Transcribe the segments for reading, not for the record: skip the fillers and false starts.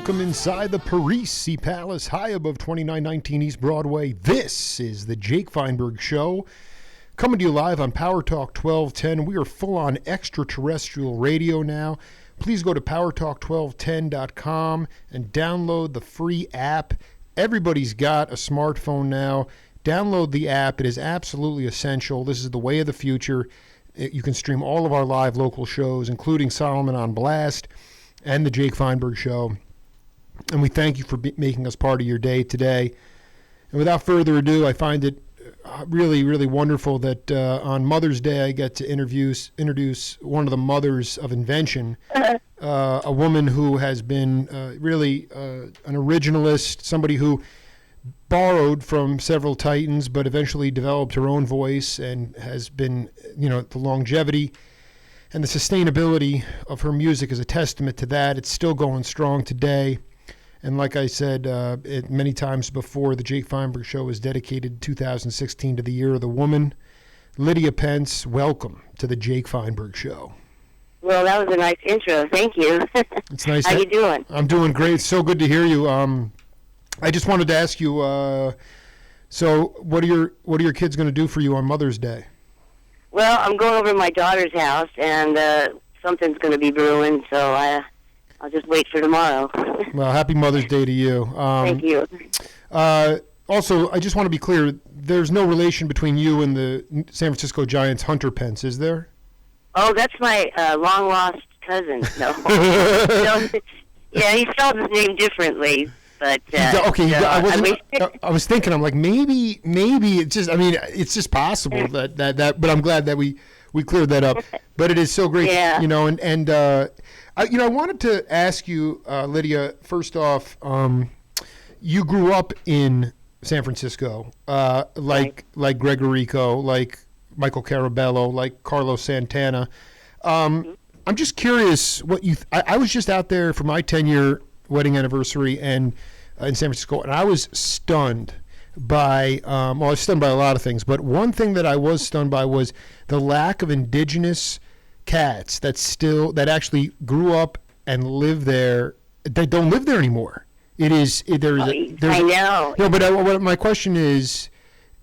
welcome inside the Parisi Palace, high above 2919 East Broadway. This is the Jake Feinberg Show, coming to you live on Power Talk 1210. We are full on extraterrestrial radio now. Please go to powertalk1210.com and download the free app. Everybody's got a smartphone now. Download the app. It is absolutely essential. This is the way of the future. You can stream all of our live local shows, including Solomon on Blast and the Jake Feinberg Show. And we thank you for making us part of your day today. And without further ado, I find it really, really wonderful that on Mother's Day I get to introduce one of the mothers of invention, a woman who has been really an originalist, somebody who borrowed from several titans but eventually developed her own voice and has been, the longevity and the sustainability of her music is a testament to that. It's still going strong today. And like I said many times before, the Jake Feinberg Show is dedicated 2016 to the Year of the Woman. Lydia Pense, welcome to the Jake Feinberg Show. Well, that was a nice intro. Thank you. It's nice. How you doing? I'm doing great. It's so good to hear you. I just wanted to ask you, so what are your kids going to do for you on Mother's Day? Well, I'm going over to my daughter's house, and something's going to be brewing, so I'll just wait for tomorrow. Well, happy Mother's Day to you. Thank you. Also, I just want to be clear, there's no relation between you and the San Francisco Giants' Hunter Pense, is there? Oh, that's my long-lost cousin. No. Yeah, he spelled his name differently. But, I was thinking, I'm like, maybe it's just, it's just possible that, but I'm glad that we cleared that up. But it is so great, yeah. I wanted to ask you, Lydia, first off, you grew up in San Francisco, like Gregorico, like Michael Carabello, like Carlos Santana. I'm just curious what I was just out there for my 10-year wedding anniversary and in San Francisco, and I was stunned by I was stunned by a lot of things, but one thing that I was stunned by was the lack of indigenous cats that actually grew up and live there. They don't live there anymore. I know. No, but my question is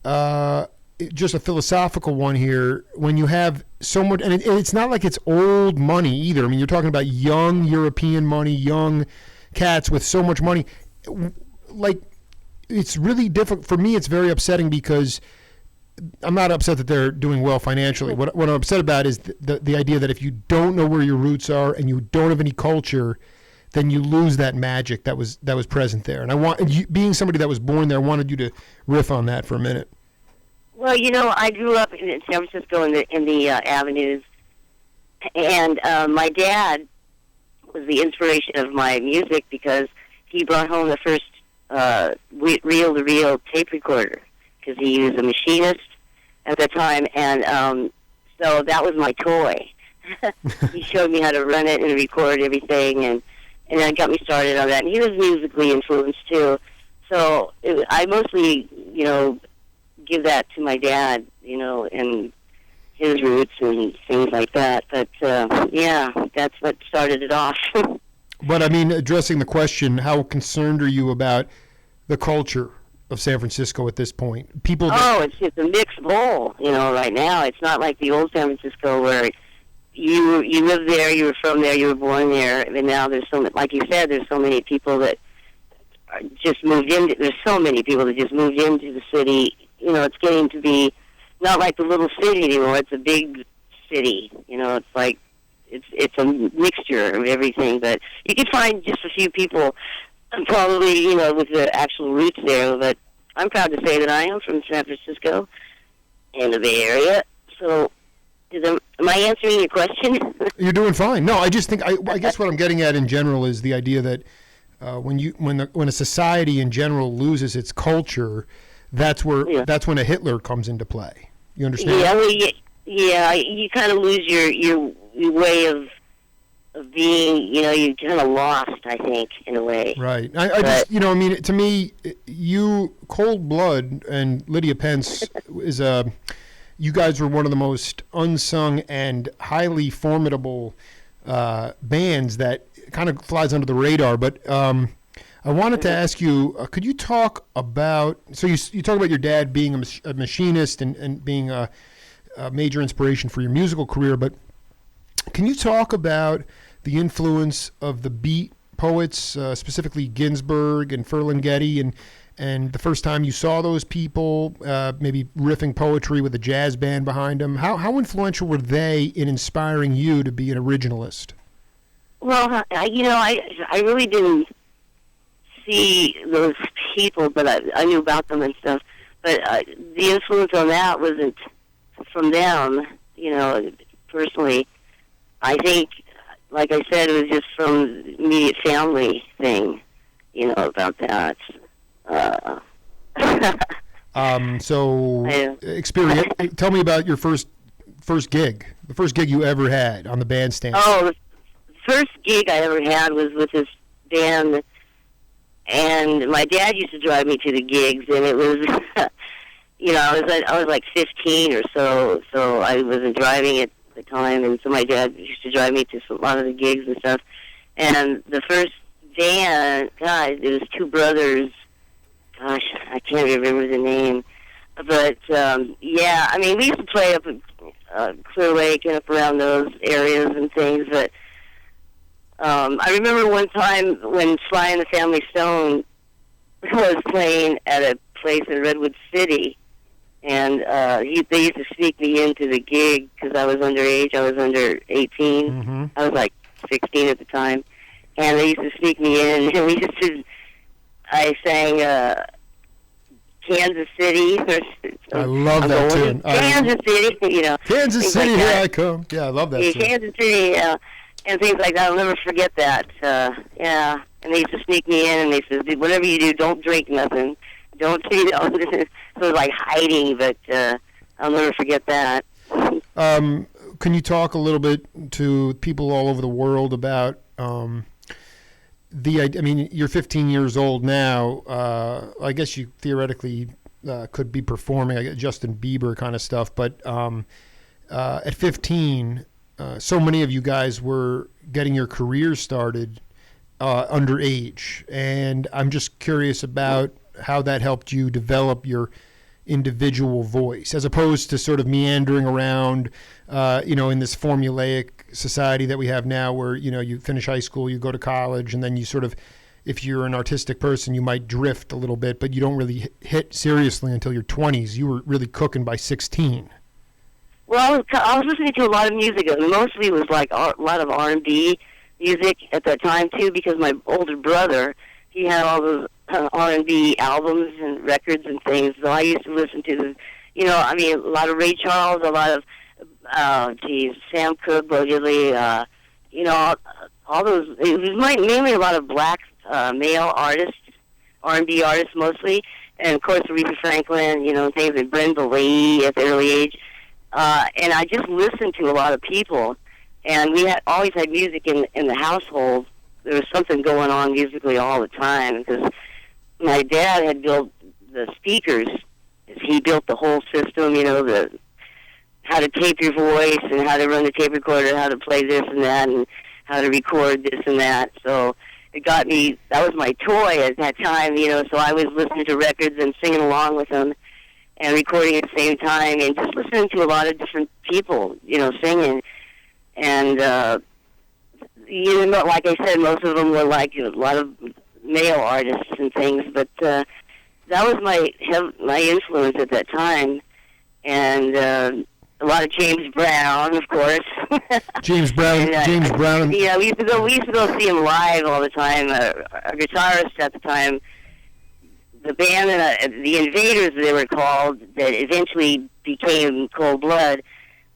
just a philosophical one here. When you have so much, and it's not like it's old money either. I mean, you're talking about young European money, young cats with so much money. Like, it's really difficult for me. It's very upsetting because I'm not upset that they're doing well financially. What I'm upset about is the idea that if you don't know where your roots are and you don't have any culture, then you lose that magic that was present there. And being somebody that was born there, I wanted you to riff on that for a minute. Well, I grew up in San Francisco in the avenues, and my dad was the inspiration of my music because he brought home the first reel-to-reel tape recorder because he was a machinist at the time, and so that was my toy. He showed me how to run it and record everything, and that got me started on that. And he was musically influenced too, so I mostly, give that to my dad, and his roots and things like that. But yeah, that's what started it off. But addressing the question, how concerned are you about the culture of San Francisco at this point? It's just a mixed bowl, right now. It's not like the old San Francisco where you lived there, you were from there, you were born there, and now there's like you said, there's so many people that just moved in. There's so many people that just moved into the city. It's getting to be not like the little city anymore. It's a big city. It's like it's a mixture of everything. But you can find just a few people, probably, with the actual roots there. But I'm proud to say that I am from San Francisco and the Bay Area. So, am I answering your question? You're doing fine. No, I just think I guess what I'm getting at in general is the idea that when a society in general loses its culture, that's when a Hitler comes into play. You understand? Yeah, you kind of lose your way of being, you're kind of lost, I think, in a way. Right. To me, you, Cold Blood, and Lydia Pense is you guys were one of the most unsung and highly formidable bands that kind of flies under the radar, but I wanted to ask you, could you talk about, so you talk about your dad being a machinist and being a major inspiration for your musical career, but can you talk about the influence of the beat poets, specifically Ginsberg and Ferlinghetti, and the first time you saw those people, maybe riffing poetry with a jazz band behind them? How influential were they in inspiring you to be an originalist? Well, I really didn't see those people, but I knew about them and stuff. But the influence on that wasn't from them, personally. I think, like I said, it was just from the immediate family thing, about that. Experience. Tell me about your first gig, the first gig you ever had on the bandstand. Oh, the first gig I ever had was with this band, and my dad used to drive me to the gigs, and it was, I was like 15 or so I wasn't driving at the time, and so my dad used to drive me to a lot of the gigs and stuff. And the first band, God, it was two brothers. Gosh, I can't remember the name. But, we used to play up at Clear Lake and up around those areas and things. But I remember one time when Sly and the Family Stone was playing at a place in Redwood City. And they used to sneak me into the gig because I was underage. I was under 18. Mm-hmm. I was like 16 at the time. And they used to sneak me in, and I sang Kansas City. I love that tune. Kansas City, Kansas City, like here I come. Yeah, I love that tune. Kansas City, and things like that. I'll never forget that. And they used to sneak me in, and they said, whatever you do, don't drink nothing. Don't, so it was like hiding, but I'll never forget that. Can you talk a little bit to people all over the world about you're 15 years old now. I guess you theoretically could be performing like Justin Bieber kind of stuff, but at 15, so many of you guys were getting your careers started underage, and I'm just curious about how that helped you develop your individual voice, as opposed to sort of meandering around, in this formulaic society that we have now where, you finish high school, you go to college, and then you sort of, if you're an artistic person, you might drift a little bit, but you don't really hit seriously until your 20s. You were really cooking by 16. Well, I was listening to a lot of music, and mostly it was like a lot of R&B music at that time, too, because my older brother, he had all those R&B albums and records and things, so I used to listen to, a lot of Ray Charles, a lot of, Sam Cooke, Bo Diddley, all those. It was mainly a lot of black male artists, R&B artists mostly, and of course Aretha Franklin, things like Brenda Lee at the early age, and I just listened to a lot of people, and we always had music in the household. There was something going on musically all the time, because my dad had built the speakers. He built the whole system, how to tape your voice and how to run the tape recorder, how to play this and that, and how to record this and that. So it got me, that was my toy at that time, so I was listening to records and singing along with them and recording at the same time and just listening to a lot of different people, singing. And, like I said, most of them were like a lot of male artists and things, but that was my influence at that time. And a lot of James Brown, of course. James Brown. James Brown. Yeah, we used to go see him live all the time. Our guitarist at the time, the band, the Invaders, they were called, that eventually became Cold Blood.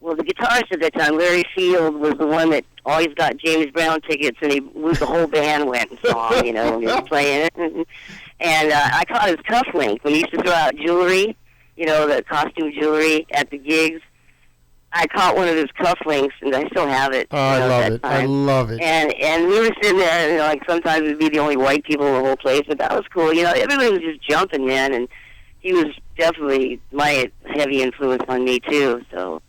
Well, the guitarist at that time, Larry Field, was the one that always got James Brown tickets, and the whole band went and saw him, when he was playing it. And I caught his cufflink when he used to throw out jewelry, the costume jewelry at the gigs. I caught one of his cufflinks, and I still have it. Oh, I love it. I love it. And we were sitting there, like sometimes we'd be the only white people in the whole place, but that was cool. Everybody was just jumping, man, and he was definitely my heavy influence on me, too, so...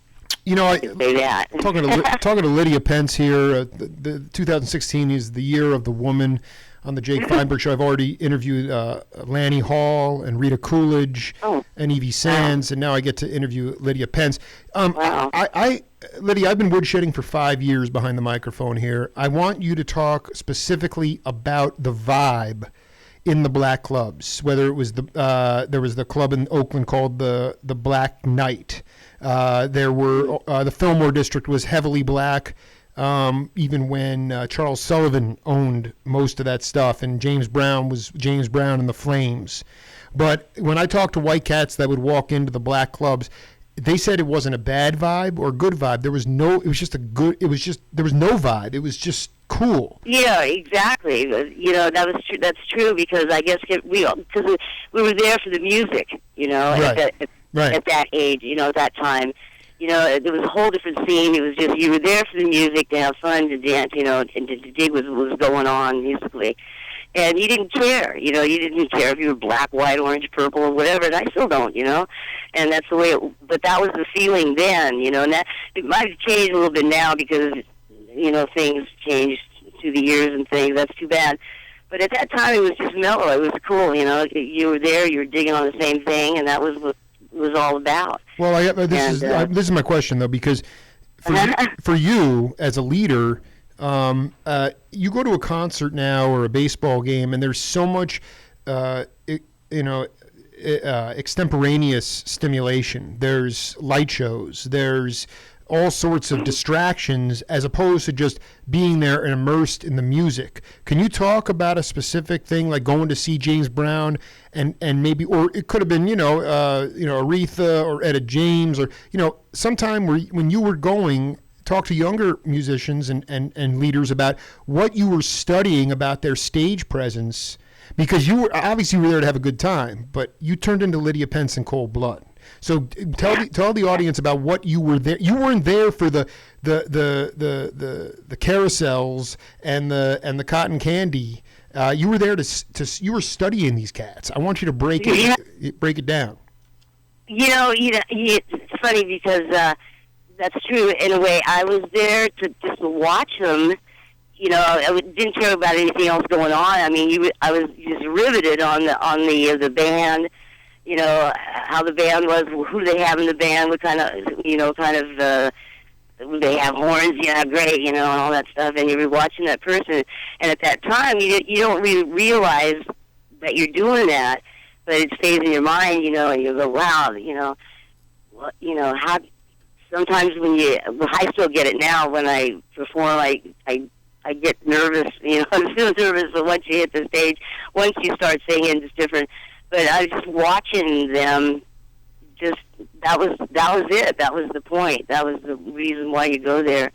You know, I can say that. talking to Lydia Pense here. The 2016 is the year of the woman on the Jake Feinberg Show. I've already interviewed Lanny Hall and Rita Coolidge and Evie Sands, and now I get to interview Lydia Pense. Wow. Lydia, I've been woodshedding for 5 years behind the microphone here. I want you to talk specifically about the vibe in the black clubs, whether it was there was the club in Oakland called the Black Knight. There were the Fillmore district was heavily black, even when Charles Sullivan owned most of that stuff, and James Brown was James Brown and the Flames. But when I talked to white cats that would walk into the black clubs, they said it wasn't a bad vibe or a good vibe. There was no there was no vibe. It was just cool. Yeah, exactly. You know, that's true because I guess we were there for the music, you know, Right. at that age, you know, at that time. You know, there was a whole different scene. It was just, you were there for the music, to have fun, to dance, you know, and to dig what was going on musically. And you didn't care, you know, you didn't care if you were black, white, orange, purple, or whatever, and I still don't, you know. And that's the way but that was the feeling then, you know, and that, it might have changed a little bit now because, you know, things changed through the years and things. That's too bad. But at that time, it was just mellow. It was cool, you know. You were there, you were digging on the same thing, and that was what it was all about. Well, this is my question though, because for you as a leader, you go to a concert now or a baseball game, and there's so much, extemporaneous stimulation. There's light shows. There's all sorts of distractions as opposed to just being there and immersed in the music. Can you talk about a specific thing like going to see James Brown and maybe, or it could have been, Aretha or Etta James or, sometime when you were going, talk to younger musicians and leaders about what you were studying about their stage presence, because you were obviously there to have a good time, but you turned into Lydia Pense in cold blood. So tell the audience about what you were there. You weren't there for the carousels and the cotton candy. You were there you were studying these cats. I want you to break it down. It's funny because that's true in a way. I was there to just watch them. I didn't care about anything else going on. I mean, I was just riveted on the band. How the band was, who they have in the band, what kind of, they have horns, great, and all that stuff, and you're watching that person, and at that time, you don't really realize that you're doing that, but it stays in your mind, and you go, wow, how, sometimes I still get it now when I perform, I get nervous, I'm still nervous, but once you hit the stage, once you start singing, it's different. But I was just watching them. That was it. That was the point. That was the reason why you go there,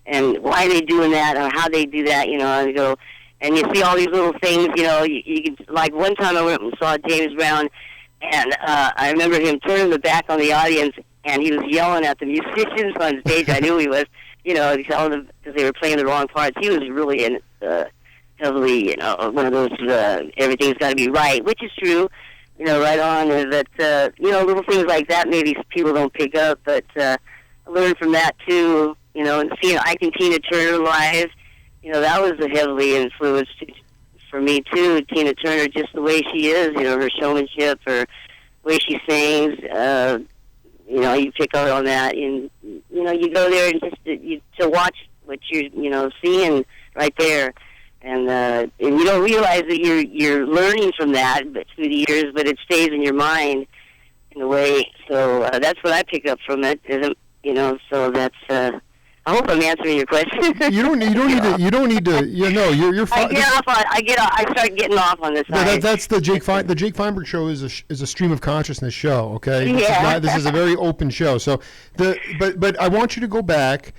and why they doing that or how they do that. And you go, and you see all these little things. You can, like one time I went and saw James Brown, and I remember him turning the back on the audience, and he was yelling at the musicians on stage. I knew he was, telling them because they were playing the wrong parts. He was really in. Heavily, one of those, everything's got to be right, which is true, right on, that, little things like that maybe people don't pick up, but I learned from that, too, and seeing Ike and Tina Turner live, that was a heavily influenced for me, too, Tina Turner, just the way she is, her showmanship, her way she sings, you pick up on that, and, you go there and just to watch what you're, seeing right there. And you don't realize that you're learning from that through the years, but it stays in your mind in a way. So that's what I pick up from it. So that's. I hope I'm answering your question. You don't need to. You're fine. I start getting off on this. No, that's the Jake Feinberg Show is a stream of consciousness show. Okay. This is a very open show. So but I want you to go back.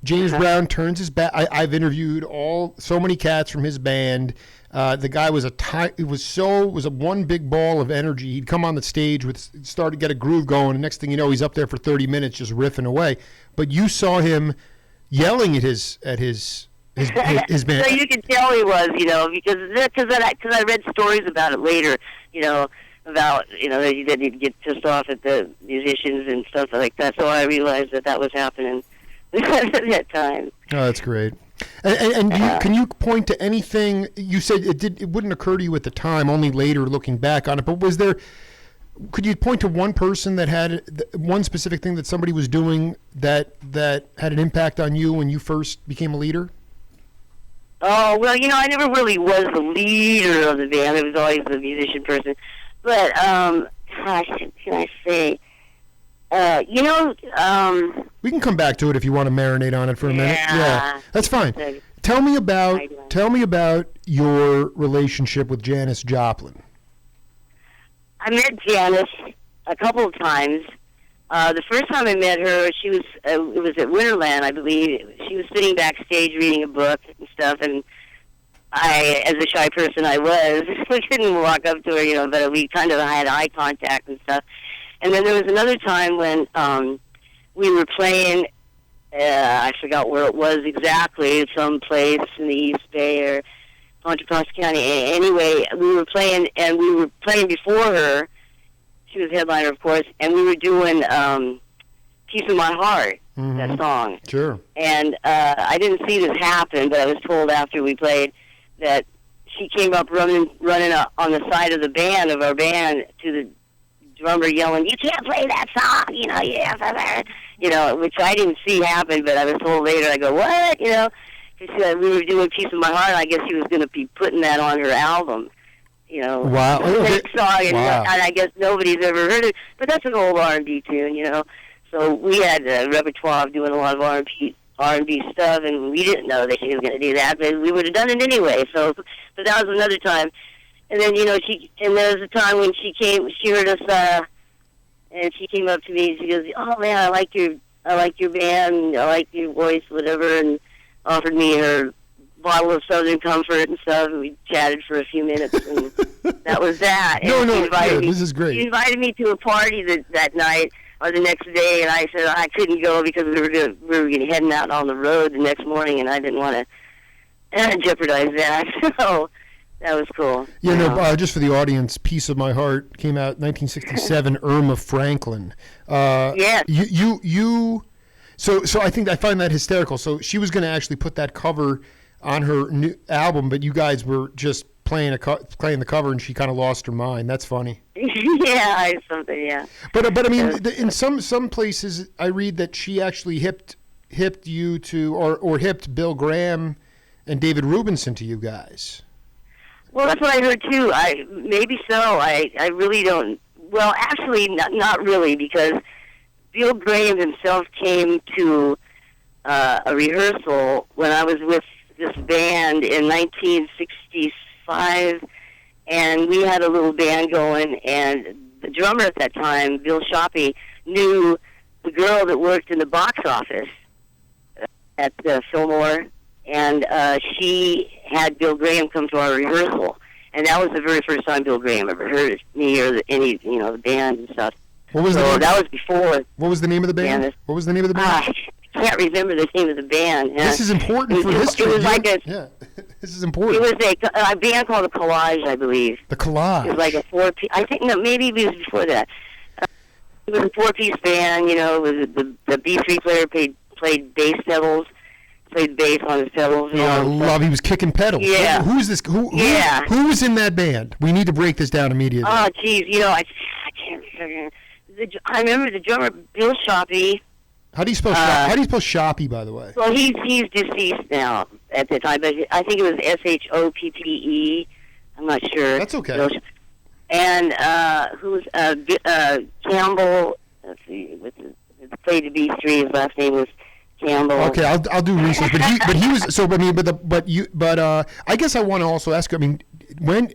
James Brown turns his back. I've interviewed so many cats from his band. The guy was was a one big ball of energy. He'd come on the stage start to get a groove going, and next thing you know, he's up there for 30 minutes just riffing away. But you saw him yelling at his band. So you could tell he was, because I read stories about it later, about, that he'd get pissed off at the musicians and stuff like that. So I realized that was happening at that time. Oh, that's great. And can you point to anything? You said it wouldn't occur to you at the time, only later looking back on it. But could you point to one person that had one specific thing that somebody was doing that had an impact on you when you first became a leader? Oh, well, I never really was the leader of the band. I was always the musician person. But, gosh, what can I say? We can come back to it if you want to marinate on it for a minute. Yeah, that's fine. Tell me about your relationship with Janis Joplin. I met Janis a couple of times. The first time I met her, she was it was at Winterland, I believe. She was sitting backstage reading a book and stuff, and I, as a shy person I was, I couldn't walk up to her, but we kind of had eye contact and stuff. And then there was another time when we were playing, I forgot where it was exactly, some place in the East Bay or Contra Costa County. Anyway, we were playing before her. She was headliner, of course, and we were doing Piece of My Heart, that song. Sure. And I didn't see this happen, but I was told after we played that she came up running on the side of our band, to the drummer yelling, "You can't play that song, which I didn't see happen, but I was told later. I go, what? Because we were doing Piece of My Heart, and I guess she was going to be putting that on her album. Wow. Song, and I guess nobody's ever heard it, but that's an old R&B tune, So we had a repertoire of doing a lot of R&B stuff, and we didn't know that she was going to do that, but we would have done it anyway. So, but that was another time. And then, there was a time when she heard us, and she came up to me and she goes, "Oh man, I like your band, I like your voice, whatever," and offered me her bottle of Southern Comfort and stuff, and we chatted for a few minutes, and that was that. This is great. She invited me to a party that night or the next day, and I said I couldn't go because we were heading out on the road the next morning, and I didn't want to jeopardize that. So that was cool. Just for the audience, Piece of My Heart came out 1967. Irma Franklin. Yeah. So I find that hysterical. So she was going to actually put that cover on her new album, but you guys were just playing the cover, and she kind of lost her mind. That's funny. Yeah, something. Yeah. But I mean, in some places, I read that she actually hipped you to, or hipped Bill Graham and David Rubinson to you guys. Well, that's what I heard too. Maybe so. I really don't. Well, actually, not really, because Bill Graham himself came to a rehearsal when I was with this band in 1965, and we had a little band going, and the drummer at that time, Bill Shoppy, knew the girl that worked in the box office at Fillmore, and she had Bill Graham come to our rehearsal, and that was the very first time Bill Graham ever heard me or any the band and stuff. What was that was before. What was the name of the band? What was the name of the band? I can't remember the name of the band. Yeah. This is important for history. It was this is important. It was a band called the Collage, I believe. The Collage. It was like a 4-piece. I think maybe it was before that. It was a 4-piece band. It was the B3 player played bass pedals. Played bass on his pedals. I love. He was kicking pedals. Yeah. Who is this? Who was in that band? We need to break this down immediately. Oh, geez. I can't remember. I remember the drummer, Bill Shoppy. How do you spell Shoppy, by the way? Well, he's deceased now at the time, but I think it was Shoppe. I'm not sure. That's okay. And who's Campbell? Let's see, played the B3. His last name was Campbell. Okay, I'll do research. But he was so. I mean, I guess I want to also ask. I mean, when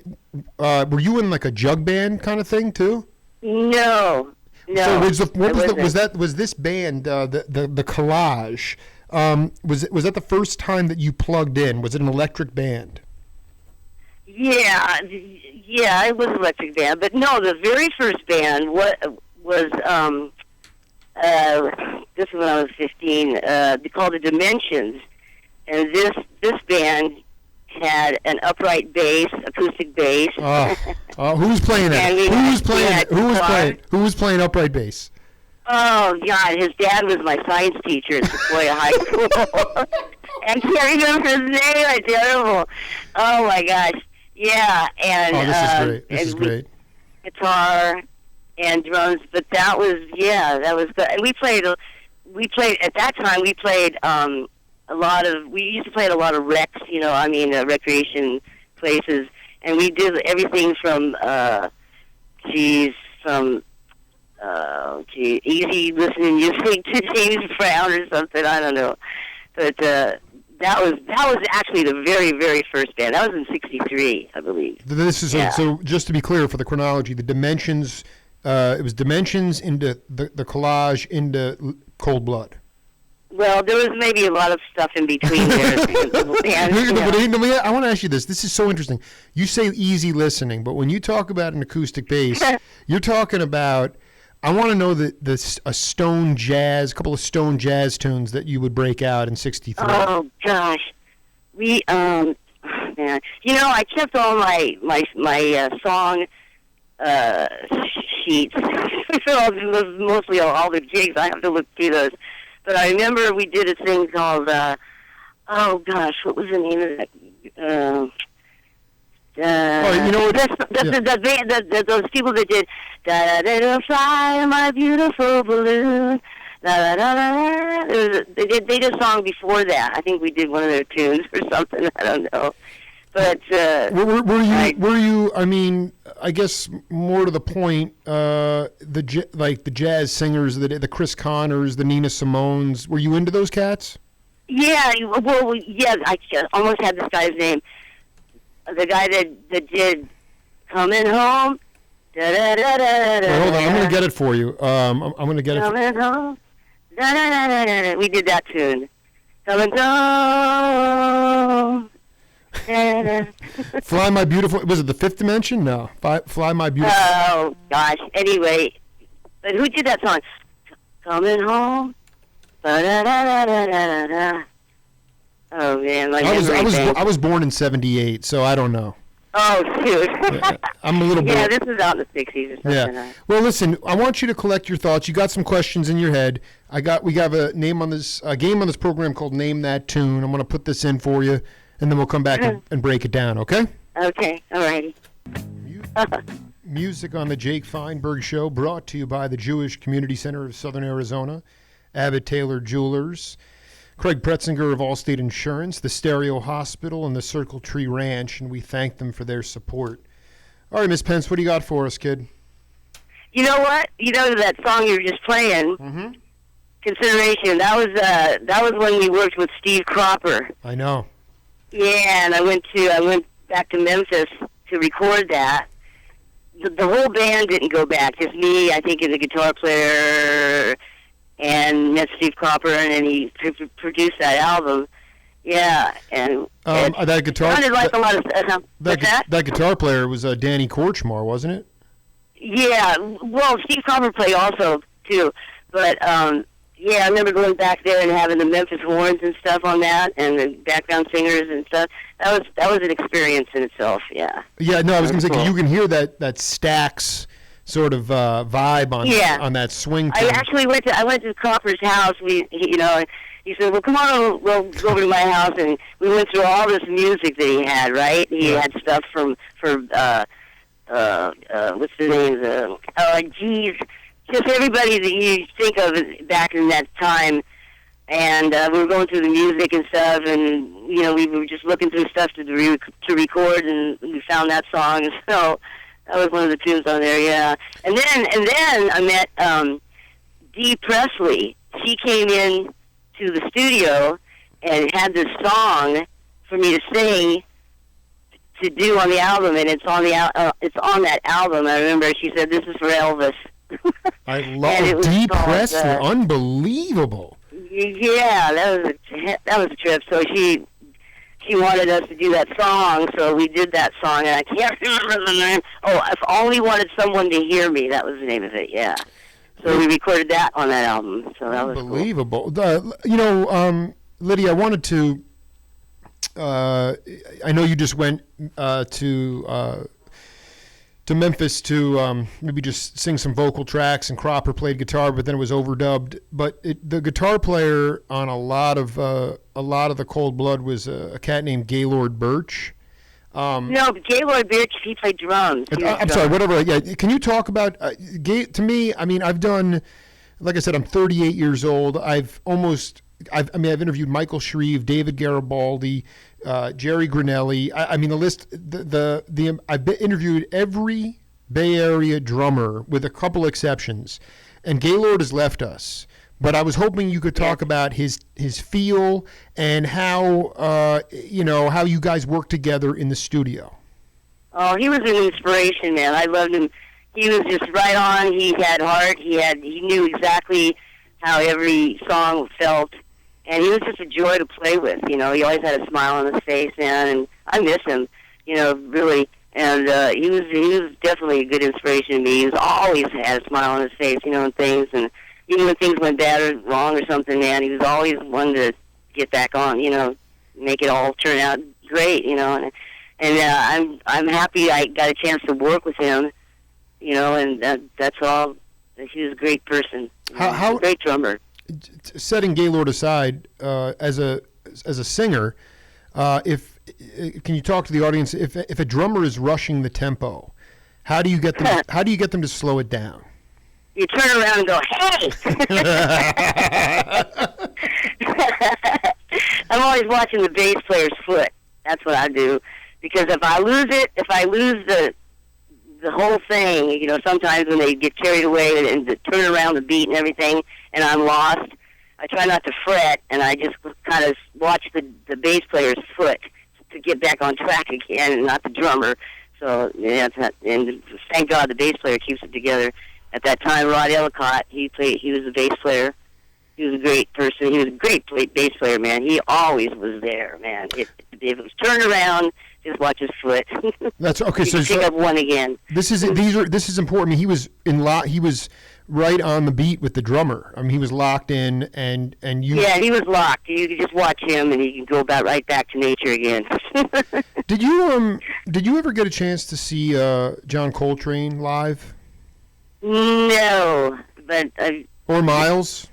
were you in like a jug band kind of thing too? No. So was this band the Collage? Was that the first time that you plugged in? Was it an electric band? Yeah, it was an electric band. But no, the very first band was this is when I was 15. Called the Dimensions, and this band had an upright bass, acoustic bass. Who's playing that? Who was playing upright bass? Oh God, his dad was my science teacher at Sequoia High School. I can't remember his name. I'm terrible. Oh my gosh. Yeah, and this is great. This is great. Guitar and drums, but that was good. And we played at that time. We played we used to play at a lot of recs. Recreation places, and we did everything from easy listening music to James Brown or something. I don't know, but that was actually the very, very first band. That was in '63, I believe. This is so. Just to be clear for the chronology, the Dimensions. It was Dimensions into the collage into Cold Blood. Well, there was maybe a lot of stuff in between there. I want to ask you this. This is so interesting. You say easy listening, but when you talk about an acoustic bass, you're talking about. I want to know a couple of Stone jazz tunes that you would break out in '63. Oh gosh, man. I kept all my song sheets. Mostly all the gigs. I have to look through those. But I remember we did a thing called. What was the name of that? Those people that did da da da fly my beautiful balloon. Da, da, da, da. They did a song before that. I think we did one of their tunes or something. I don't know. But were you? I mean, I guess more to the point. The jazz singers, the Chris Connors, the Nina Simones. Were you into those cats? Yeah. Well, yeah. I almost had this guy's name. The guy that did "Coming Home." Da, da, da, da, da, hold on, I'm gonna get it for you. I'm gonna get it. Coming home. Da, da, da, da, da, da. We did that tune. Coming home. Da, da. Fly My Beautiful. Was it the Fifth Dimension? No. Fly My Beautiful. Oh gosh. Anyway, but who did that song? Coming home. Da, da, da, da, da, da. Oh man, I was born in '78, so I don't know. Oh shoot! Yeah, I'm a little bit. Yeah, this is out in the '60s or something. Yeah. Well, listen, I want you to collect your thoughts. You got some questions in your head. We got a game on this program called Name That Tune. I'm going to put this in for you, and then we'll come back and break it down. Okay? Okay. All righty. Music on the Jake Feinberg Show, brought to you by the Jewish Community Center of Southern Arizona, Abbott Taylor Jewelers, Craig Pretzinger of Allstate Insurance, the Stereo Hospital, and the Circle Tree Ranch, and we thank them for their support. All right, Miss Pense, what do you got for us, kid? You know what? You know that song you were just playing, Consideration, that was when we worked with Steve Cropper. I know. Yeah, and I went back to Memphis to record that. The whole band didn't go back, just me, I think, and the guitar player, and met Steve Cropper, and then he produced that album. Yeah, and that guitar sounded like a lot of that guitar player was Danny Korchmar, wasn't it? Yeah, well, Steve Cropper played also too, but yeah, I remember going back there and having the Memphis horns and stuff on that, and the background singers and stuff. That was an experience in itself. Yeah. Yeah, no, I was going to say, you can hear that Stax sort of vibe on that swing tune. I actually went to Cropper's house. He said, "Well, come on, we'll go over to my house," and we went through all this music that he had. Right? He had stuff for what's the name? Just everybody that you think of back in that time. And we were going through the music and stuff, and we were just looking through stuff to record, and we found that song. And so that was one of the tunes on there, yeah. And then I met Dee Presley. She came in to the studio and had this song for me to sing to do on the album, and it's on that album. I remember she said, "This is for Elvis." I love Dee Presley. Unbelievable. Yeah, that was a trip. So she wanted us to do that song, so we did that song, and I can't remember the name. Oh, If Only Wanted Someone to Hear Me, that was the name of it, yeah. So we recorded that on that album, so that was unbelievable. Cool. Lydia, I wanted to I know you just went to Memphis to maybe just sing some vocal tracks, and Cropper played guitar, but then it was overdubbed. But the guitar player on a lot of the Cold Blood was a cat named Gaylord Birch. No, but Gaylord Birch, he played drums. I'm sorry, whatever. Yeah, can you talk about to me? I mean, I've done, like I said, I'm 38 years old. I've interviewed Michael Shreve, David Garibaldi, Jerry Grinelli. I mean, the list. I've interviewed every Bay Area drummer with a couple exceptions, and Gaylord has left us. But I was hoping you could talk about his feel and how how you guys work together in the studio. Oh, he was an inspiration, man. I loved him. He was just right on. He had heart. He knew exactly how every song felt. And he was just a joy to play with. He always had a smile on his face, man, and I miss him, really. And he was definitely a good inspiration to me. He always had a smile on his face, and things. And even when things went bad or wrong or something, man, he was always one to get back on, make it all turn out great, And I'm happy I got a chance to work with him, and that's all. He was a great person. How a great drummer. Setting Gaylord aside, as a singer, can you talk to the audience if a drummer is rushing the tempo, how do you get them to slow it down? You turn around and go, "Hey!" I'm always watching the bass player's foot. That's what I do, because if I lose the whole thing, sometimes when they get carried away and turn around the beat and everything, and I'm lost, I try not to fret, and I just kind of watch the bass player's foot to get back on track again, and not the drummer. So, and thank God the bass player keeps it together. At that time, Rod Ellicott, he was a bass player. He was a great person. He was a great bass player, man. He always was there, man. If it was turned around, just watch his foot. That's okay. So pick up one again. This is important. I mean, he was right on the beat with the drummer. I mean, he was locked in, and you. Yeah, he was locked. You could just watch him, and he can go right back to nature again. Did you ever get a chance to see John Coltrane live? No, but or Miles.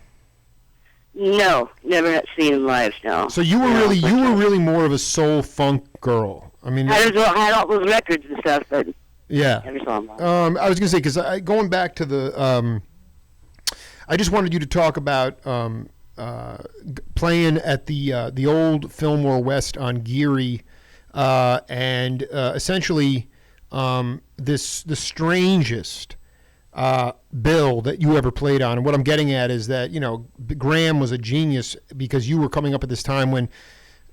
No, never seen him live. No. So you were really more of a soul funk girl. I mean, I had all those records and stuff, but yeah. Never saw him live. I was gonna say, because going back to the, I just wanted you to talk about playing at the old Fillmore West on Geary, and essentially the strangest bill that you ever played on. And what I'm getting at is that, Graham was a genius, because you were coming up at this time when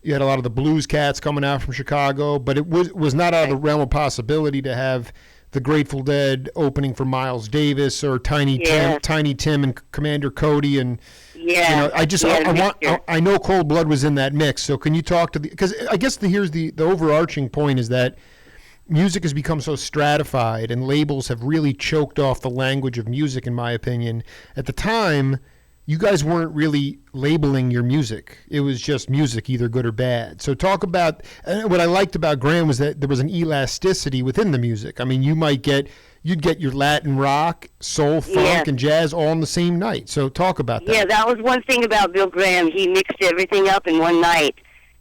you had a lot of the blues cats coming out from Chicago, but it was not out of the realm of possibility to have the Grateful Dead opening for Miles Davis, or Tiny Tim and Commander Cody, and I know Cold Blood was in that mix. So can you talk to because I guess here's the overarching point is that music has become so stratified, and labels have really choked off the language of music, in my opinion. At the time, you guys weren't really labeling your music. It was just music, either good or bad. So talk about, what I liked about Graham was that there was an elasticity within the music. I mean, you'd get your Latin rock, soul, funk, and jazz all on the same night. So talk about that. Yeah, that was one thing about Bill Graham. He mixed everything up in one night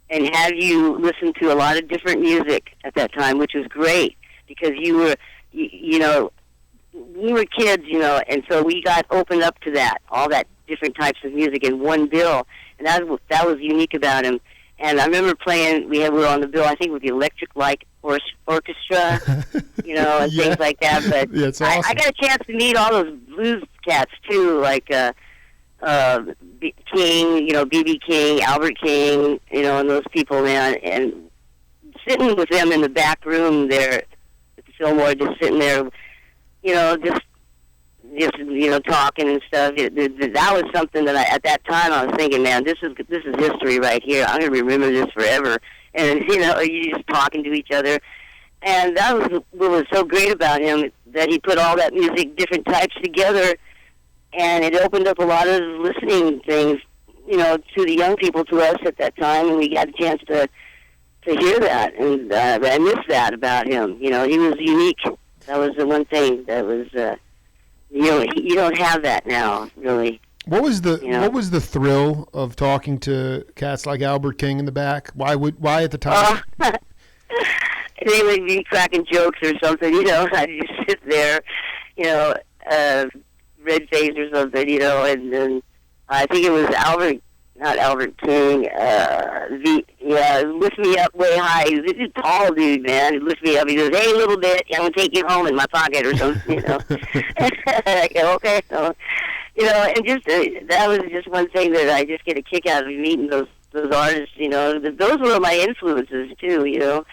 and had you listen to a lot of different music at that time, which was great, because we were kids, and so we got opened up to that, all that different types of music in one bill, and that was unique about him. And I remember playing, we were on the bill, I think, with the Electric Light Orchestra, and things like that. But yeah, it's awesome. I got a chance to meet all those blues cats too, like King, B.B. King, Albert King, and those people, man. And sitting with them in the back room there at the Fillmore, just sitting there, just talking and stuff. That was something that at that time I was thinking, man, this is history right here. I'm gonna remember this forever. And you just talking to each other, and that was what was so great about him, that he put all that music, different types together, and it opened up a lot of listening things, to the young people, to us at that time, and we got a chance to to hear that, and I miss that about him. You know, he was unique. That was the one thing that was, you don't have that now, really. What was the thrill of talking to cats like Albert King in the back? Why at the time? They would be cracking jokes or something, you know. I'd just sit there, you know, red face or something, you know, and then I think it was not Albert King, lift me up way high. This is a tall dude, man. He lifts me up. He goes, hey, little bit, I'm going to take you home in my pocket or something, you know. I go, okay. So, you know, and just that was just one thing that I just get a kick out of meeting those artists, you know. Those were my influences, too, you know.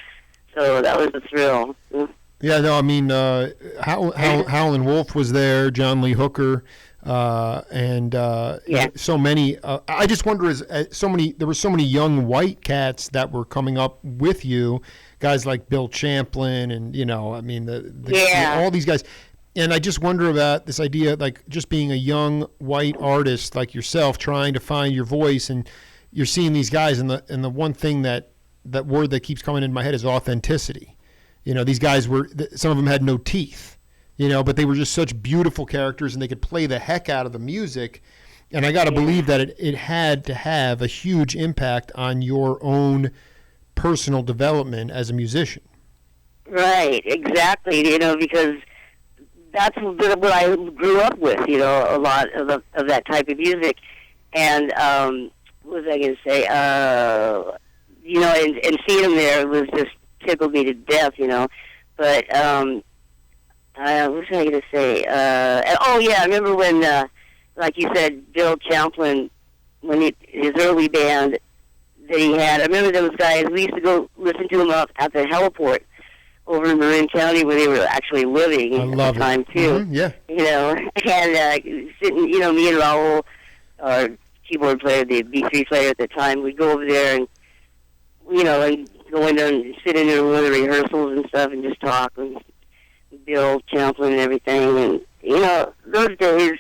So that was a thrill. Yeah, no, I mean, Howlin' Wolf was there, John Lee Hooker, and so many. I just wonder, there were so many young white cats that were coming up with you, guys like Bill Champlin, and you know, I mean, all these guys. And I just wonder about this idea, like just being a young white artist like yourself, trying to find your voice, and you're seeing these guys, and the one thing that word that keeps coming in my head is authenticity. You know, these guys some of them had no teeth, you know, but they were just such beautiful characters, and they could play the heck out of the music. And I got to believe that it had to have a huge impact on your own personal development as a musician. Right, exactly. You know, because that's what I grew up with, you know, a lot of that type of music. And what was I going to say? You know, and seeing them there was just tickled me to death, you know. But what was I going to say? I remember when, like you said, Bill Champlin, when his early band that he had. I remember those guys. We used to go listen to them up at the heliport over in Marin County, where they were actually living at the time too. Mm-hmm, yeah. You know, and sitting, you know, me and Raul, our keyboard player, the B3 player at the time, we'd go over there and, you know, and go in there and sit in there with the rehearsals and stuff and just talk with Bill Champlin and everything. And, you know, those days,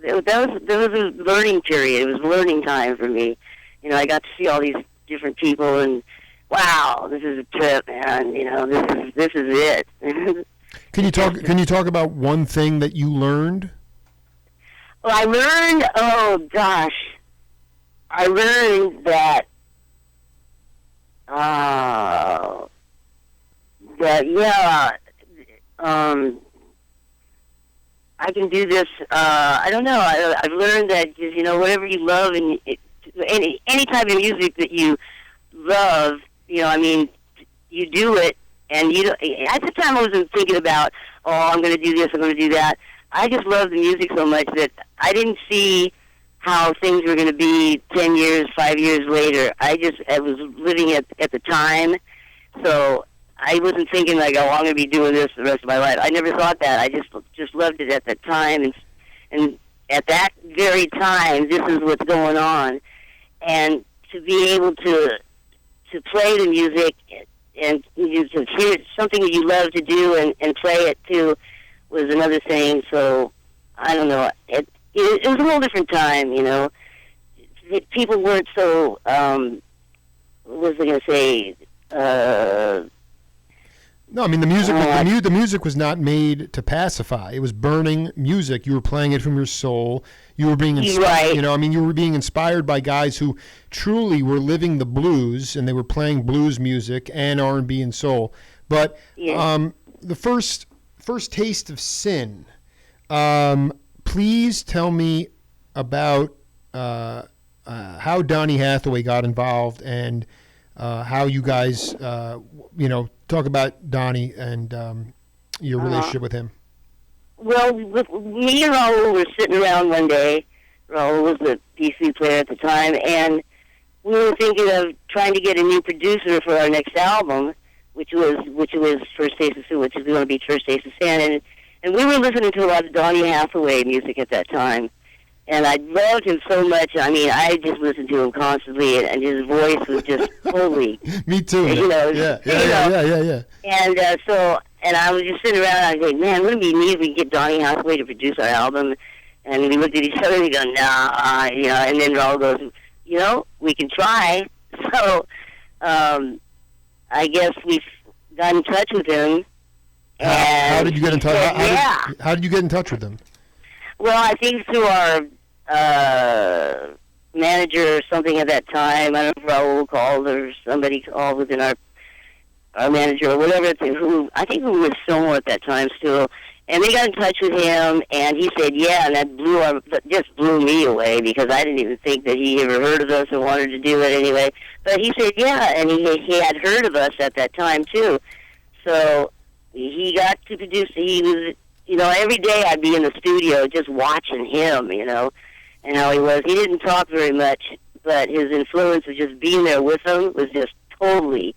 that was a learning period. It was learning time for me. You know, I got to see all these different people, and wow, this is a trip, man. You know, this is it. Can you talk about one thing that you learned? Well, I learned that I can do this. I don't know. I've learned that, you know, whatever you love, and any type of music that you love, you know, I mean, you do it, and you don't, at the time I wasn't thinking about, I'm going to do this, I'm going to do that. I just loved the music so much that I didn't see how things were going to be 10 years, 5 years later. I was living at the time, so I wasn't thinking like, I'm going to be doing this the rest of my life. I never thought that. I just loved it at the time, and at that very time, this is what's going on. And to be able to play the music and to hear something that you love to do and play it too was another thing. So I don't know. It was a whole different time, you know. People weren't so. What was I going to say? No, I mean the music was not made to pacify. It was burning music. You were playing it from your soul. You were being inspired. Right. You know, I mean, you were being inspired by guys who truly were living the blues, and they were playing blues music and R&B and soul. But the first taste of sin. Please tell me about how Donny Hathaway got involved and how you guys, you know, talk about Donny and your relationship with him. Well, me and Raul were sitting around one day. Raul was the PC player at the time, and we were thinking of trying to get a new producer for our next album, which was First Taste of Sin, which is going to be First Taste of Sin, and we were listening to a lot of Donny Hathaway music at that time. And I loved him so much. I mean, I just listened to him constantly, and his voice was just holy. Me too. You know, yeah. And I was just sitting around, and I was like, man, wouldn't it be neat if we could get Donny Hathaway to produce our album? And we looked at each other, and we go, nah, you know. And then Raul goes, you know, we can try. So I guess we've got in touch with him. How did you get in touch? How did you get in touch with him? Well, I think through our manager or something at that time. I don't know if Raul called or somebody called within our manager or whatever. Who was Stonewall at that time still. And they got in touch with him, and he said, yeah, and that just blew me away because I didn't even think that he ever heard of us or wanted to do it anyway. But he said, yeah, and he had heard of us at that time, too. So he got to produce. He was, every day I'd be in the studio just watching him, and how he was. He didn't talk very much, but his influence of just being there with him was just totally.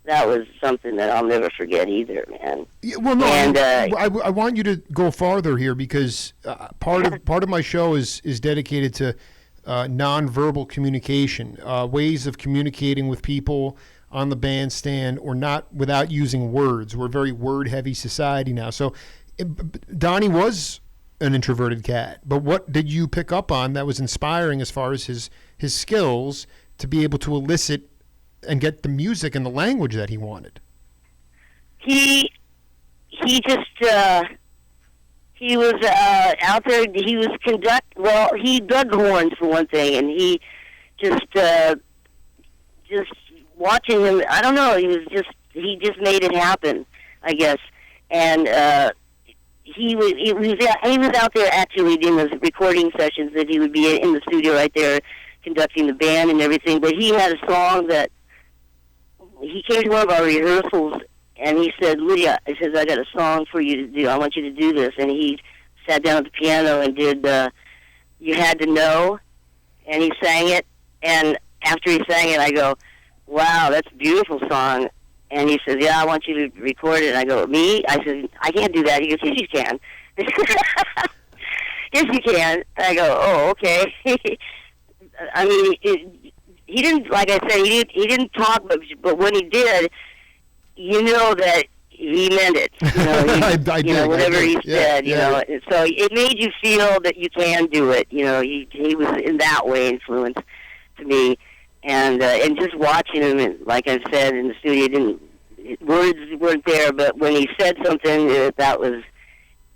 That was something that I'll never forget either, man. Yeah, well, no, and, I want you to go farther here because part of my show is dedicated to nonverbal communication, ways of communicating with people on the bandstand or not without using words. We're a very word-heavy society now. So Donnie was an introverted cat, but what did you pick up on that was inspiring as far as his skills to be able to elicit and get the music and the language that he wanted? He just he was out there. He was he dug the horns for one thing, and he just watching him. I don't know. He just made it happen, I guess. And he was out there actually doing those recording sessions that he would be in the studio right there conducting the band and everything. But he had a song that. He came to one of our rehearsals, and he said, Lydia, he says, I got a song for you to do. I want you to do this. And he sat down at the piano and did You Had to Know, and he sang it. And after he sang it, I go, wow, that's a beautiful song. And he says, yeah, I want you to record it. And I go, me? I said, I can't do that. He goes, yes, you can. Yes, you can. And I go, oh, okay. I mean, he didn't, like I said, he didn't talk, but when he did, that he meant it. Whatever he said, So it made you feel that you can do it. He was in that way influenced to me, and just watching him, and like I said in the studio, words weren't there, but when he said something, it was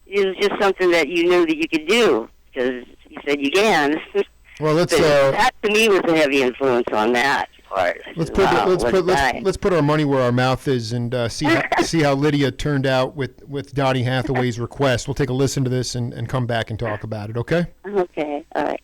just something that you knew that you could do because he said you can. Well, that to me was a heavy influence on that part. Let's put our money where our mouth is and see how Lydia turned out with Donny Hathaway's request. We'll take a listen to this and come back and talk about it. Okay? Okay. All right.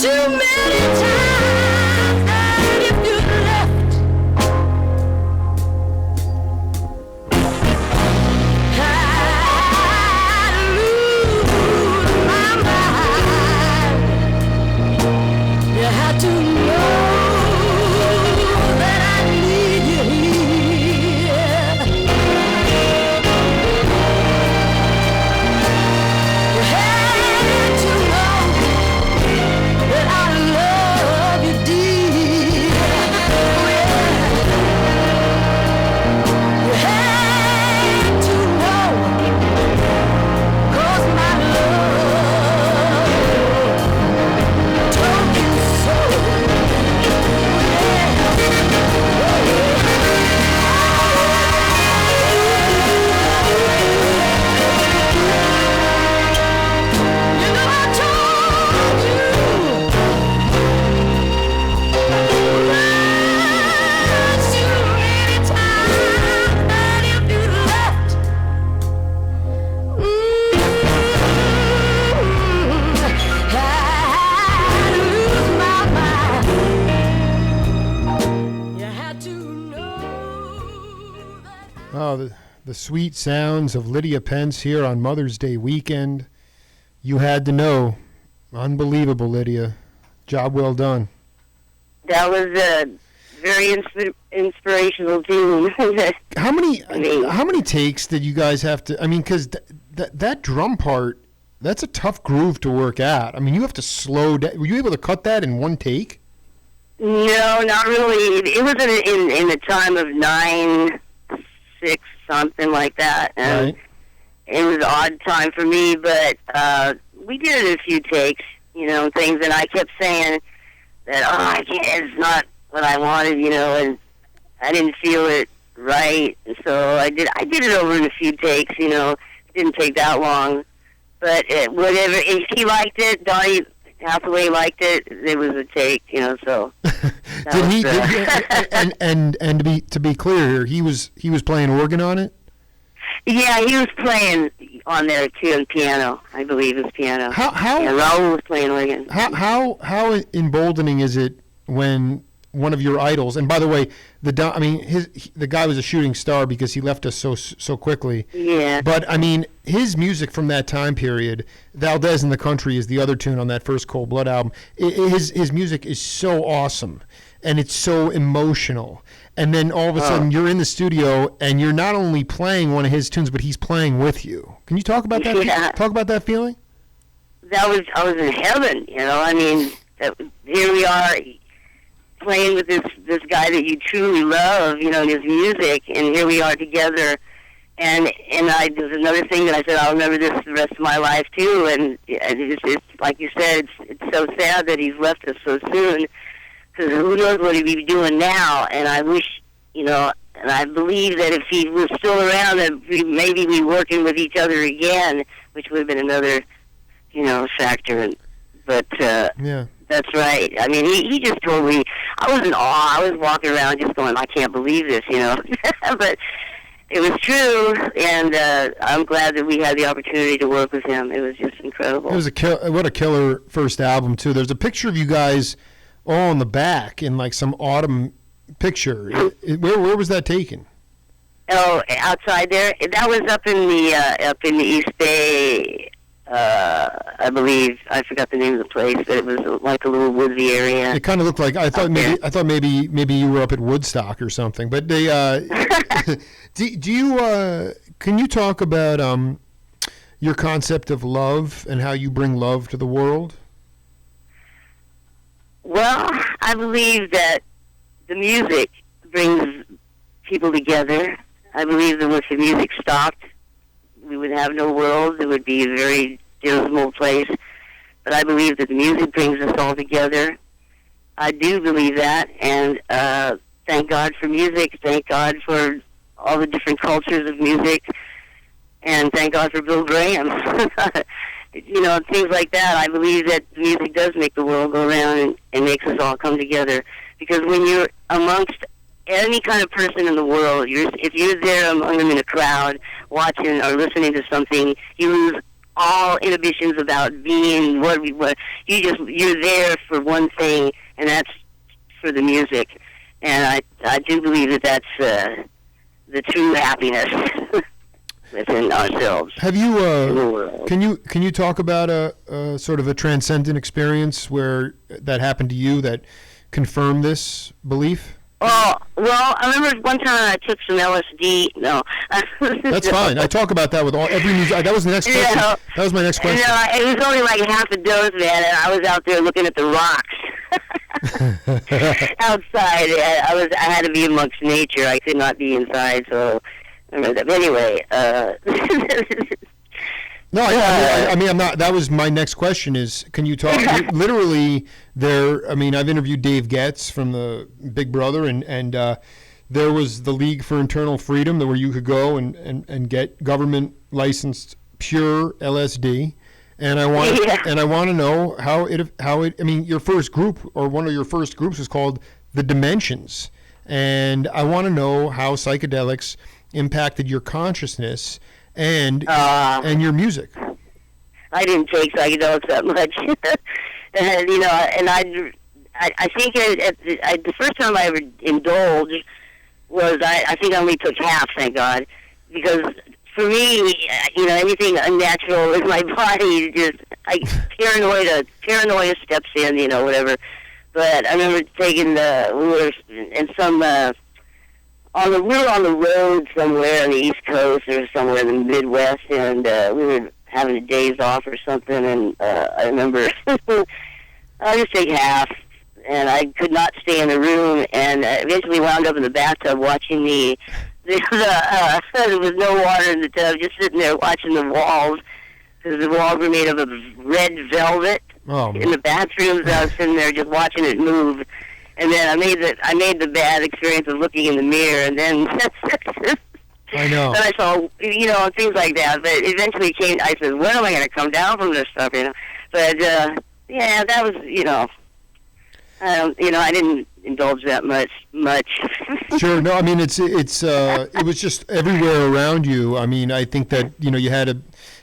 too many times that if you left, I'd lose my mind. You had to know that I need you here. You had to know that I love you dear. Oh, yeah. You had to know, 'cause my love told you so. You know I told you once too many times that if you left, I'd lose my mind. You had to know that. Oh, the sweet sounds of Lydia Pense here on Mother's Day weekend. You had to know. Unbelievable, Lydia. Job well done. That was a very inspirational tune. How many I mean- how many takes did you guys have to? I mean, because that drum part, that's a tough groove to work out. I mean, you have to slow down. Were you able to cut that in one take? No, not really. It was in the time of 9/6, something like that. And Right. it was an odd time for me, but we did it a few takes, things, and I kept saying that, I can't, it's not what I wanted, and I didn't feel it right, so I did it over in a few takes, it didn't take that long, but whatever, if he liked it, Donnie Hathaway liked it, it was a take, so. Did he? was, And to be clear here, he was playing organ on it. Yeah, he was playing on there too, and piano. I believe it was piano. How And Raul was playing organ. how emboldening is it when one of your idols, and by the way, the guy was a shooting star because he left us so quickly. Yeah. But I mean, his music from that time period, Valdez in the Country is the other tune on that first Cold Blood album. His music is so awesome, and it's so emotional. And then all of a sudden, you're in the studio, and you're not only playing one of his tunes, but he's playing with you. Can you talk about that? Yeah. Talk about that feeling. I was in heaven. I mean, here we are playing with this guy that you truly love. And his music, and here we are together. And there's another thing that I said, I'll remember this the rest of my life too. And it's like you said, it's so sad that he's left us so soon. Because who knows what he'd be doing now? And I wish, and I believe that if he was still around, that maybe we'd be working with each other again, which would have been another, factor. But Yeah. that's right. I mean, he just told me, I was in awe. I was walking around just going, I can't believe this, But it was true, and I'm glad that we had the opportunity to work with him. It was just incredible. It was what a killer first album too. There's a picture of you guys all in the back in like some autumn picture. Where was that taken? Oh, outside there. That was up in the East Bay. I believe I forgot the name of the place, but it was like a little woodsy area. It kind of looked like I thought maybe you were up at Woodstock or something. But they do you can you talk about your concept of love and how you bring love to the world? Well, I believe that the music brings people together. I believe that if the music stopped, we would have no world. It would be a very dismal place. But I believe that the music brings us all together. I do believe that, and thank God for music. Thank God for all the different cultures of music, and thank God for Bill Graham. Things like that. I believe that music does make the world go around and makes us all come together. Because when you're amongst any kind of person in the world, if you're there among them in a crowd, watching or listening to something, you lose all inhibitions about being what you're there for one thing, and that's for the music. And I do believe that that's the true happiness within ourselves. Have in you? the world. Can you talk about a sort of a transcendent experience where that happened to you that confirmed this belief? Oh, well, I remember one time I took some LSD. No. That's fine. I talk about that with every news. That was the next question. Yeah. That was my next question. No, it was only like half a dose, man, and I was out there looking at the rocks outside. I had to be amongst nature. I could not be inside, so I remember that. But anyway, No, I mean, I'm not. That was my next question. Is can you talk? Literally, there. I mean, I've interviewed Dave Getz from the Big Brother, and there was the League for Internal Freedom, where you could go and get government licensed pure LSD. And I want to know how it. I mean, your first group or one of your first groups was called the Dimensions, and I want to know how psychedelics impacted your consciousness and your music. I didn't take psychedelics that much, and and I think the first time I ever indulged was I think I only took half, thank God, because for me, anything unnatural in my body just paranoia steps in, whatever. But I remember taking we were on the road somewhere on the East Coast or somewhere in the Midwest, and we were having a days off or something, and I remember I just take half, and I could not stay in the room, and eventually wound up in the bathtub watching there was no water in the tub, just sitting there watching the walls, because the walls were made of red velvet in the bathrooms. I was sitting there just watching it move. And then I made the bad experience of looking in the mirror, and then I know. Then I saw, things like that. But eventually came. I said, "When am I going to come down from this stuff?" But that was, I didn't indulge that much. Sure. No, I mean it was just everywhere around you. I mean, I think that you had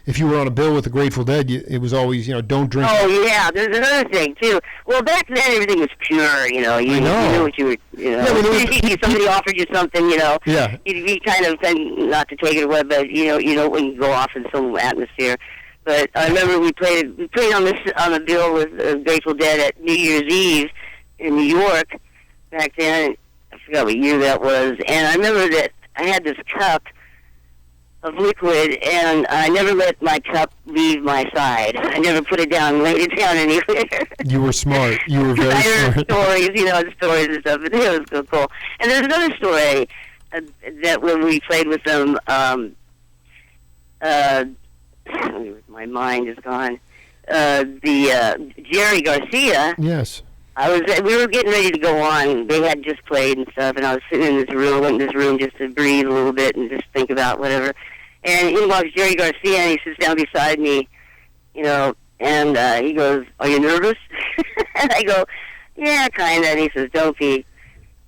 if you were on a bill with the Grateful Dead, it was always don't drink. Oh yeah, there's another thing too. Well, back then everything was pure. You knew what you were. Somebody offered you something. Yeah. You'd be kind of not to take it away, but when you go off in some atmosphere. But I remember we played on the bill with Grateful Dead at New Year's Eve in New York back then. I forgot what year that was, and I remember that I had this cup of liquid, and I never let my cup leave my side. I never put it down, laid it down anywhere. You were smart. You were very I heard smart. stories and stuff, but it was so cool. And there's another story that when we played with them, my mind is gone. Jerry Garcia. Yes. We were getting ready to go on. They had just played and stuff, and I was sitting in this room just to breathe a little bit and just think about whatever. And in walks Jerry Garcia, and he sits down beside me, and he goes, "Are you nervous?" And I go, "Yeah, kind of." And he says, "Don't be."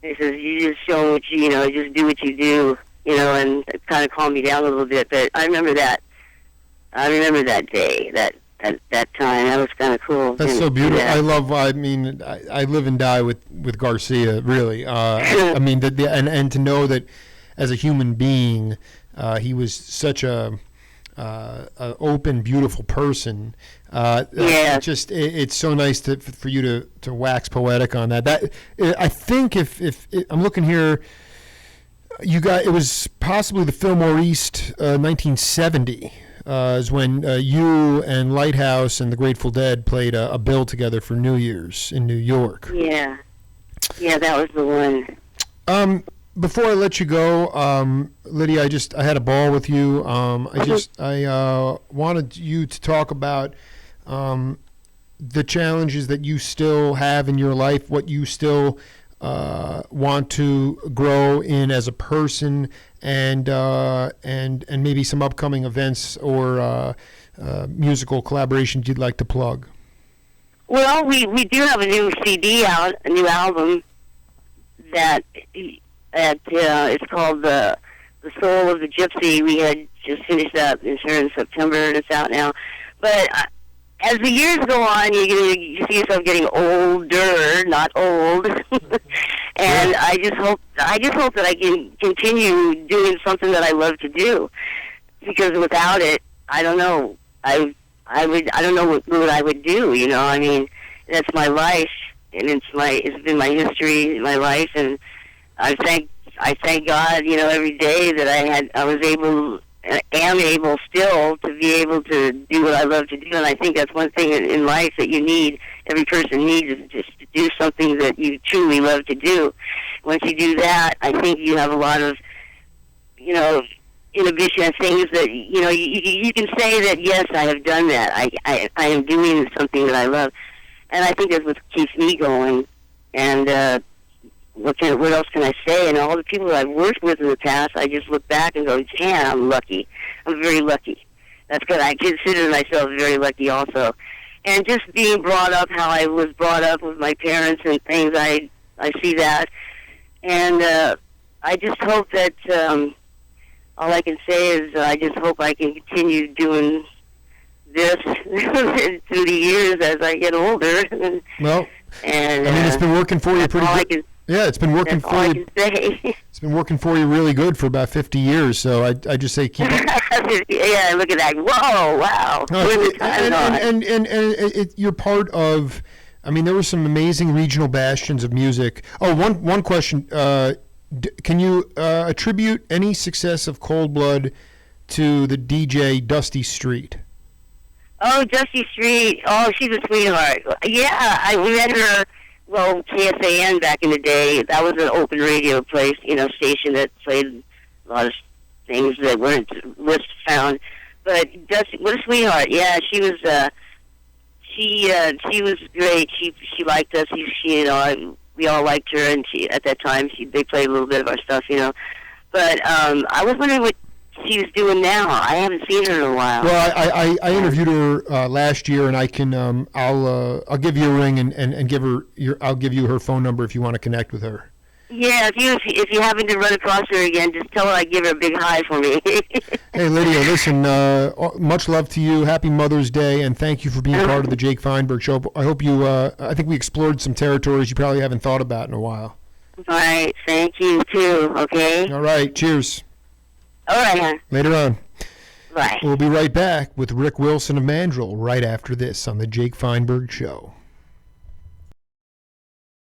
He says, "You just show what just do what you do, and it kind of calmed me down a little bit." But I remember that. I remember that day, that time. That was kind of cool. That's so beautiful. Yeah. I live and die with Garcia, really. I mean, and to know that as a human being, he was such a open, beautiful person. Yeah. It's so nice for you to wax poetic on that. I think if I'm looking here, it was possibly the Fillmore East 1970. Is when you and Lighthouse and the Grateful Dead played a bill together for New Year's in New York. Yeah, that was the one. Before I let you go, Lydia, I had a ball with you. I wanted you to talk about the challenges that you still have in your life, what you still want to grow in as a person, and maybe some upcoming events or musical collaborations you'd like to plug. Well, we do have a new CD out, a new album it's called The Soul of the Gypsy. We had just finished up. It's here in September, and it's out now. But as the years go on, you see yourself getting older, not old. And I just hope that I can continue doing something that I love to do. Because without it, I don't know. I don't know what I would do. You know, I mean, that's my life, and it's been my history, my life, and I thank God, you know, every day that am able still to be able to do what I love to do. And I think that's one thing in life that you need, every person needs, is just to do something that you truly love to do. Once you do that, I think you have a lot of, you know, inhibition and things that, you know, you can say that, yes, I have done that. I am doing something that I love. And I think that's what keeps me going. And what else can I say? And all the people that I've worked with in the past, I just look back and go, damn, I'm lucky. I'm very lucky. That's good. I consider myself very lucky also. And just being brought up how I was brought up with my parents and things, I see that. And I just hope that all I can say is I just hope I can continue doing this through the years as I get older. Well, and I mean, it's been working for you pretty good. Yeah, it's been working that's for all you. I can say. It's been working for you really good for about 50 years. So I just say keep it. Yeah, look at that. Whoa, wow. And you're part of. I mean, there were some amazing regional bastions of music. Oh, one question. Can you attribute any success of Cold Blood to the DJ Dusty Street? Oh, Dusty Street. Oh, she's a sweetheart. Yeah, I met her. Well, KSAN back in the day, that was an open radio place, you know, station that played a lot of things that weren't list found. But Dusty, what a sweetheart! Yeah, she was great. She liked us. She you know, we all liked her, and she at that time they played a little bit of our stuff, you know. But I was wondering what she was doing now. I haven't seen her in a while. Well, I interviewed her last year, and I can I'll give you a ring and give her I'll give you her phone number if you want to connect with her. Yeah, if you happen to run across her again, just tell her I give her a big hi for me. Hey, Lydia, listen, much love to you. Happy Mother's Day, and thank you for being part of the Jake Feinberg Show. I hope you. I think we explored some territories you probably haven't thought about in a while. All right, thank you too. Okay. All right, cheers. All right, hon. Later on. Bye. We'll be right back with Rick Wilson of Mandrill right after this on the Jake Feinberg Show.